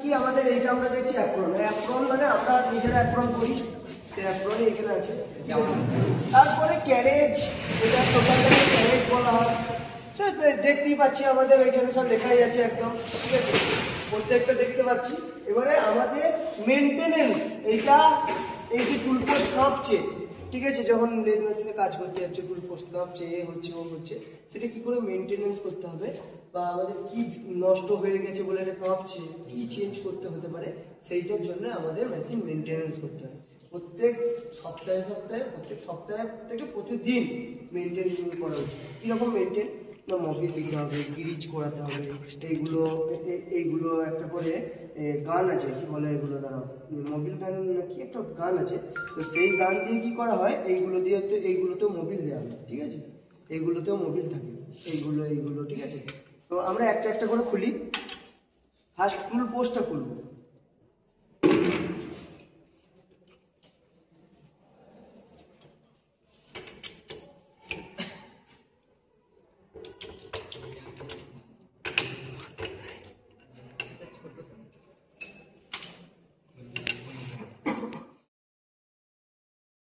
কি আমাদের এইটা আমরা দেখছি অ্যাপ্রন, অ্যাপ্রন মানে আমরা নিজেরা অ্যাপ্রন করি, অ্যাপ্রন এখানে আছে। তারপরে ক্যারেজ, এটা টোটালটাকে ক্যারেজ বলা হয়। দেখতেই পাচ্ছি আমাদের এখানে সব লেখাই আছে একদম, ঠিক আছে, প্রত্যেকটা দেখতে পাচ্ছি। এবারে আমাদের মেনটেনেন্স, এইটা এই যে টুল পোস্ট কাঁপছে, ঠিক আছে, যখন লেদ মেশিনে কাজ করতে যাচ্ছে টুল পোস্ট কাঁপছে, এ হচ্ছে ও হচ্ছে, সেটা কি করে মেনটেনেন্স করতে হবে বা আমাদের কি নষ্ট হয়ে গেছে বলে কাঁপছে, কি চেঞ্জ করতে হতে পারে, সেইটার জন্য আমাদের মেশিন মেনটেনেন্স করতে হয় প্রত্যেক সপ্তাহে সপ্তাহে, প্রত্যেক সপ্তাহে থেকে প্রতিদিন মেনটেন করা উচিত। কীরকম মেনটেন না, মোবিল দিতে হবে, গিরিজ করাতে হবে, এইগুলো একটা করে গান আছে, কি বলে এগুলো, দ্বারা মোবিল গান নাকি একটা গান আছে, তো সেই গান দিয়ে কি করা হয়, এইগুলো দিয়ে তো এইগুলোতেও মোবিল দেওয়া হয়, ঠিক আছে, এইগুলোতেও মোবিল থাকে, এইগুলো, ঠিক আছে। তো আমরা একটা একটা করে খুলি। ফার্স্ট টুল পোস্টটা খুলবো।